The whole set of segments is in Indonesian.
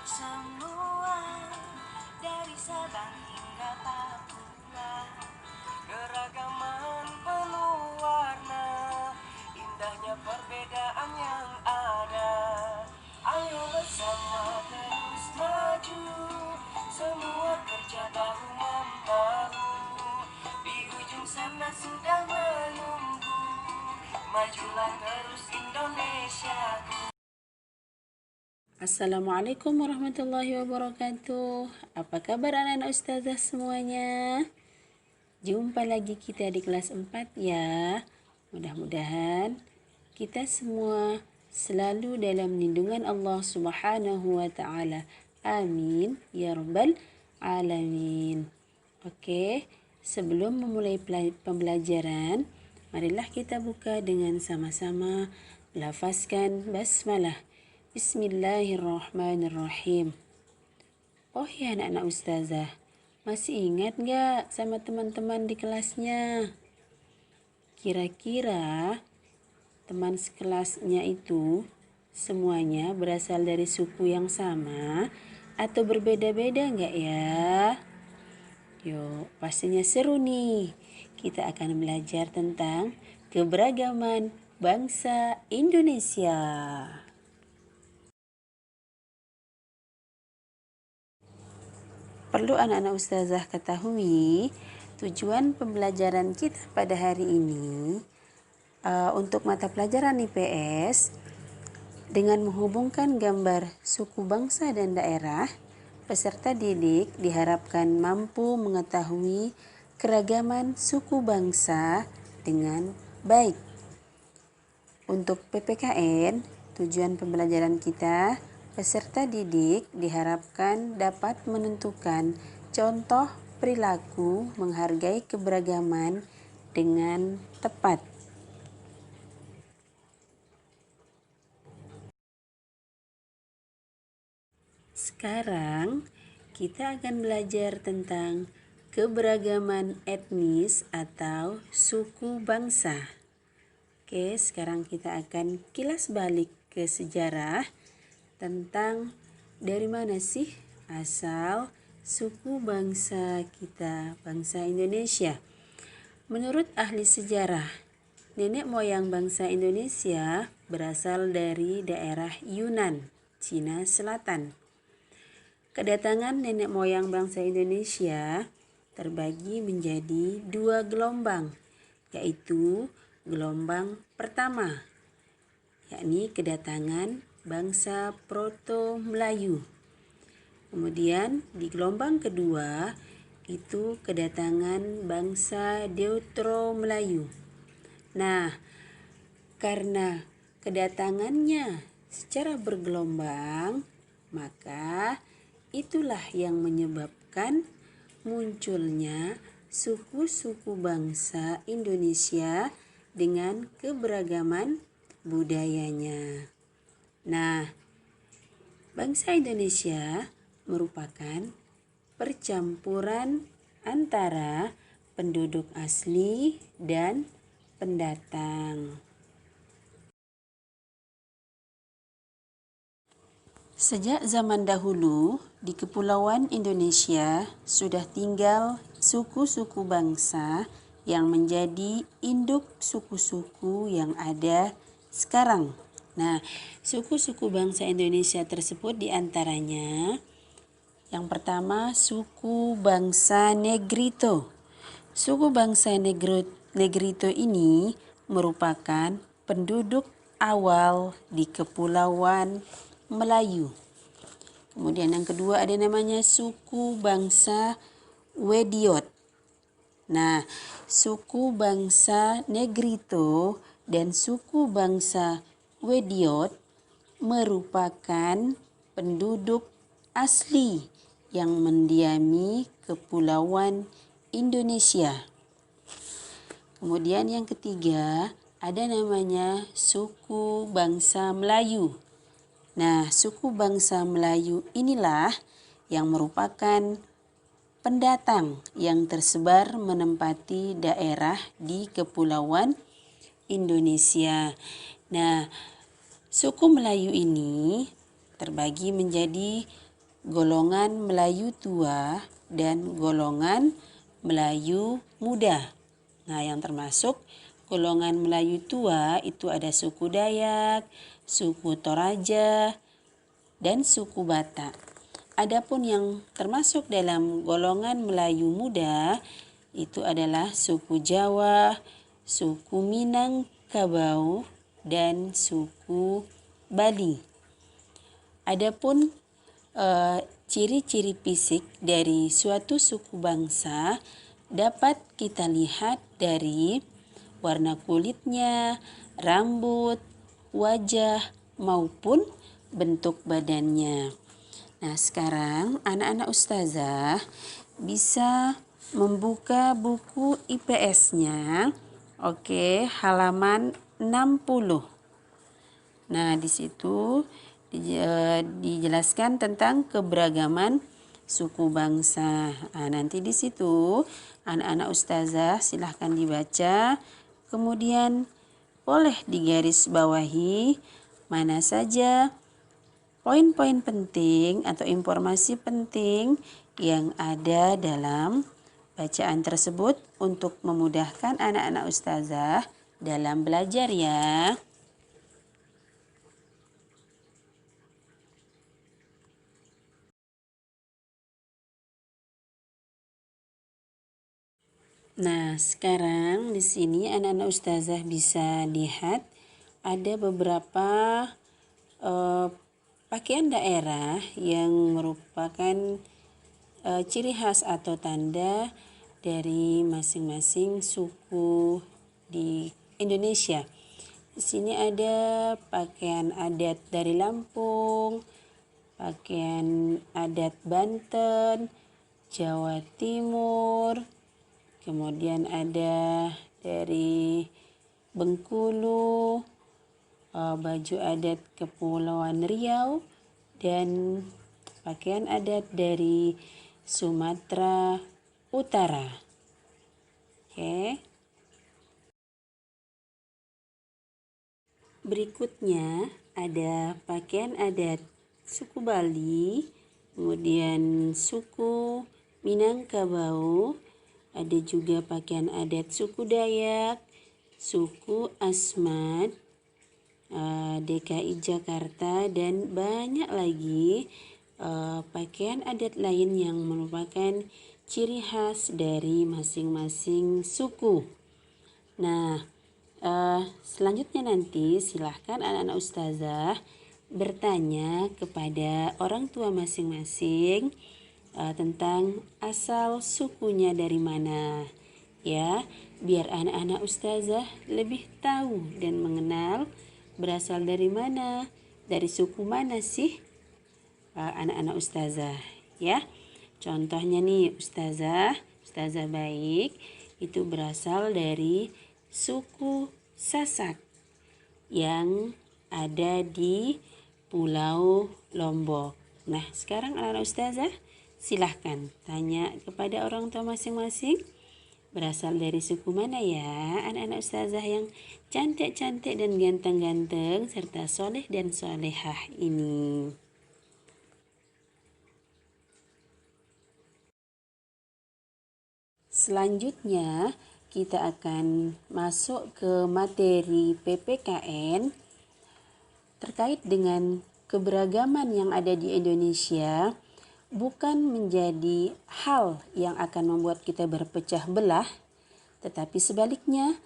semua, dari Sabang hingga Papua. Keragaman penuh warna, indahnya perbedaan yang ada. Ayo bersama terus maju, semua kerja bahu-membahu. Di ujung sana sudah menunggu, majulah terus Indonesiaku. Assalamualaikum warahmatullahi wabarakatuh. Apa kabar anak-anak ustazah semuanya? Jumpa lagi kita di kelas 4 ya. Mudah-mudahan kita semua selalu dalam lindungan Allah Subhanahu wa taala. Amin ya rabbal alamin. Oke, sebelum memulai pembelajaran, marilah kita buka dengan sama-sama melafazkan basmalah. Bismillahirrahmanirrahim. Oh ya anak-anak ustazah, masih ingat gak sama teman-teman di kelasnya? Kira-kira teman sekelasnya itu semuanya berasal dari suku yang sama atau berbeda-beda gak ya? Yuk, pastinya seru nih. Kita akan belajar tentang keberagaman bangsa Indonesia. Perlu anak-anak ustazah ketahui, tujuan pembelajaran kita pada hari ini untuk mata pelajaran IPS dengan menghubungkan gambar suku bangsa dan daerah, peserta didik diharapkan mampu mengetahui keragaman suku bangsa dengan baik. Untuk PPKN, tujuan pembelajaran kita, peserta didik diharapkan dapat menentukan contoh perilaku menghargai keberagaman dengan tepat. Sekarang kita akan belajar tentang keberagaman etnis atau suku bangsa. Oke, sekarang kita akan kilas balik ke sejarah tentang dari mana sih asal suku bangsa kita, bangsa Indonesia. Menurut ahli sejarah, nenek moyang bangsa Indonesia berasal dari daerah Yunan, Cina Selatan. Kedatangan nenek moyang bangsa Indonesia terbagi menjadi 2 gelombang, yaitu gelombang pertama, yakni kedatangan bangsa Proto-Melayu. Kemudian di gelombang kedua itu kedatangan bangsa Deutero-Melayu. Nah, karena kedatangannya secara bergelombang, maka itulah yang menyebabkan munculnya suku-suku bangsa Indonesia dengan keberagaman budayanya. Nah, bangsa Indonesia merupakan percampuran antara penduduk asli dan pendatang. Sejak zaman dahulu, di Kepulauan Indonesia sudah tinggal suku-suku bangsa yang menjadi induk suku-suku yang ada sekarang. Nah, suku-suku bangsa Indonesia tersebut diantaranya yang pertama suku bangsa Negrito. Suku bangsa Negrito ini merupakan penduduk awal di Kepulauan Melayu. Kemudian yang kedua ada namanya suku bangsa Wediot. Nah, suku bangsa Negrito dan suku bangsa Wediot merupakan penduduk asli yang mendiami Kepulauan Indonesia. Kemudian yang ketiga ada namanya suku bangsa Melayu. Nah, suku bangsa Melayu inilah yang merupakan pendatang yang tersebar menempati daerah di Kepulauan Indonesia. Nah, suku Melayu ini terbagi menjadi golongan Melayu tua dan golongan Melayu muda. Nah, yang termasuk golongan Melayu tua itu ada suku Dayak, suku Toraja, dan suku Batak. Adapun yang termasuk dalam golongan Melayu muda itu adalah suku Jawa, suku Minangkabau, dan suku Bali. Adapun ciri-ciri fisik dari suatu suku bangsa dapat kita lihat dari warna kulitnya, rambut, wajah, maupun bentuk badannya. Nah, sekarang anak-anak ustazah bisa membuka buku IPS-nya. Oke, halaman 60. Nah, di situ dijelaskan tentang keberagaman suku bangsa. Nah, nanti di situ anak-anak ustazah silahkan dibaca, kemudian boleh digaris bawahi mana saja poin-poin penting atau informasi penting yang ada dalam bacaan tersebut untuk memudahkan anak-anak ustazah dalam belajar ya. Nah, sekarang di sini anak-anak ustazah bisa lihat ada beberapa pakaian daerah yang merupakan ciri khas atau tanda dari masing-masing suku di Indonesia. Di sini ada pakaian adat dari Lampung, pakaian adat Banten, Jawa Timur, kemudian ada dari Bengkulu, baju adat Kepulauan Riau, dan pakaian adat dari Sumatera Utara. Oke. Berikutnya ada pakaian adat suku Bali, kemudian suku Minangkabau, ada juga pakaian adat suku Dayak, suku Asmat, DKI Jakarta, dan banyak lagi pakaian adat lain yang merupakan ciri khas dari masing-masing suku. Nah, selanjutnya nanti silahkan anak-anak ustazah bertanya kepada orang tua masing-masing tentang asal sukunya dari mana, ya, biar anak-anak ustazah lebih tahu dan mengenal berasal dari mana, dari suku mana sih anak-anak ustazah, ya. Contohnya nih ustazah baik itu berasal dari suku Sasak yang ada di Pulau Lombok. Nah, sekarang anak-anak ustazah silahkan tanya kepada orang tua masing-masing berasal dari suku mana ya anak-anak ustazah yang cantik-cantik dan ganteng-ganteng serta soleh dan solehah ini. Selanjutnya kita akan masuk ke materi PPKN terkait dengan keberagaman yang ada di Indonesia. Bukan menjadi hal yang akan membuat kita berpecah belah, tetapi sebaliknya,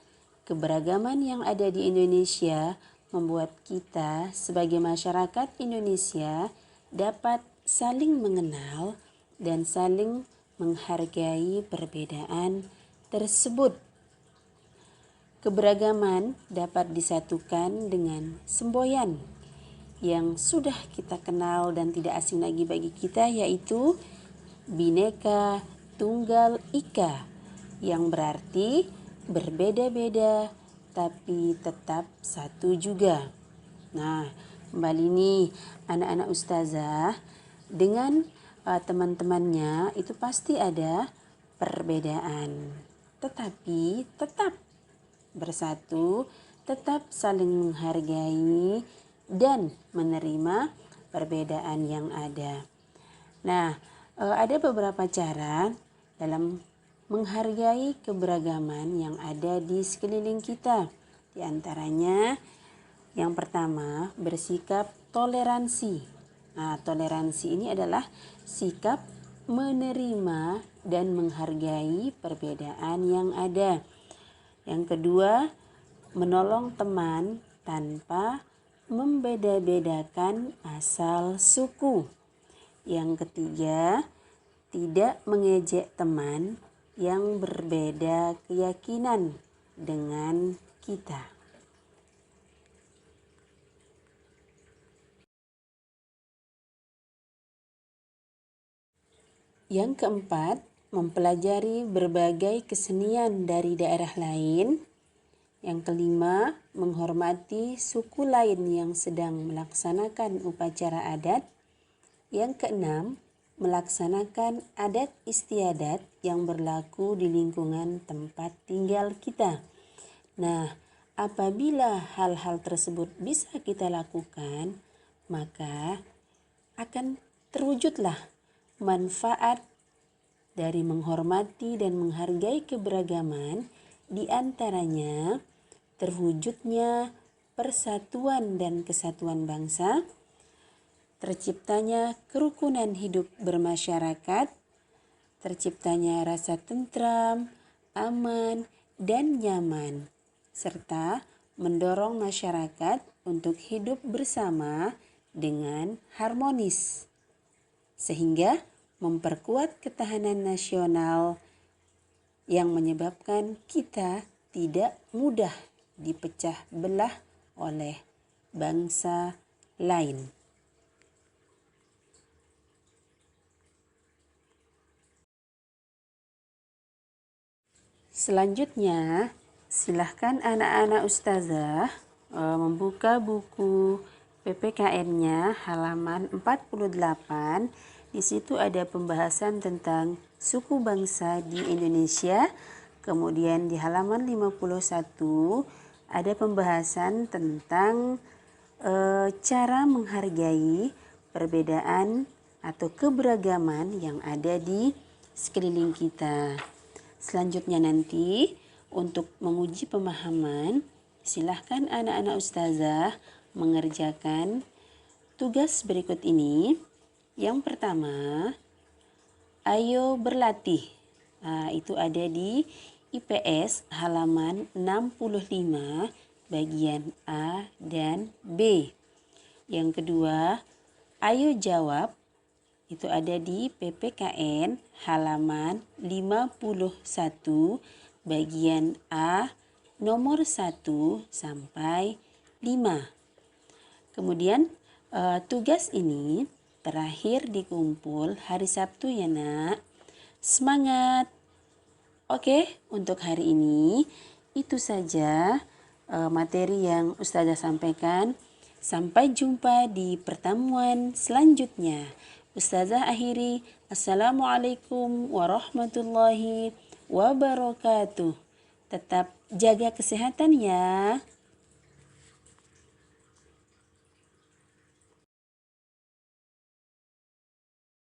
keberagaman yang ada di Indonesia membuat kita sebagai masyarakat Indonesia dapat saling mengenal dan saling menghargai perbedaan tersebut. Keberagaman dapat disatukan dengan semboyan yang sudah kita kenal dan tidak asing lagi bagi kita, yaitu Bhinneka Tunggal Ika, yang berarti berbeda-beda tapi tetap satu juga. Nah, kembali nih anak-anak ustazah dengan teman-temannya itu pasti ada perbedaan, tetapi tetap bersatu, tetap saling menghargai dan menerima perbedaan yang ada. Nah, ada beberapa cara dalam menghargai keberagaman yang ada di sekeliling kita. Di antaranya, yang pertama, bersikap toleransi. Nah, toleransi ini adalah sikap menerima dan menghargai perbedaan yang ada. Yang kedua, menolong teman tanpa membeda-bedakan asal suku. Yang ketiga, tidak mengejek teman yang berbeda keyakinan dengan kita. Yang keempat, mempelajari berbagai kesenian dari daerah lain. Yang kelima, menghormati suku lain yang sedang melaksanakan upacara adat. Yang keenam, melaksanakan adat istiadat yang berlaku di lingkungan tempat tinggal kita. Nah, apabila hal-hal tersebut bisa kita lakukan, maka akan terwujudlah manfaat dari menghormati dan menghargai keberagaman, di antaranya terwujudnya persatuan dan kesatuan bangsa, terciptanya kerukunan hidup bermasyarakat, terciptanya rasa tentram, aman, dan nyaman, serta mendorong masyarakat untuk hidup bersama dengan harmonis, sehingga memperkuat ketahanan nasional yang menyebabkan kita tidak mudah dipecah belah oleh bangsa lain. Selanjutnya, silahkan anak-anak ustazah membuka buku PPKN-nya halaman 48. Di situ ada pembahasan tentang suku bangsa di Indonesia. Kemudian di halaman 51 ada pembahasan tentang cara menghargai perbedaan atau keberagaman yang ada di sekeliling kita. Selanjutnya nanti untuk menguji pemahaman, silahkan anak-anak ustazah mengerjakan tugas berikut ini. Yang pertama, ayo berlatih. Nah, itu ada di IPS halaman 65 bagian A dan B. Yang kedua, ayo jawab. Itu ada di PPKN halaman 51 bagian A nomor 1 sampai 5. Kemudian tugas ini terakhir dikumpul hari Sabtu ya nak. Semangat. Oke, untuk hari ini itu saja materi yang ustazah sampaikan. Sampai jumpa di pertemuan selanjutnya. Ustazah akhiri. Assalamualaikum warahmatullahi wabarakatuh. Tetap jaga kesehatan ya.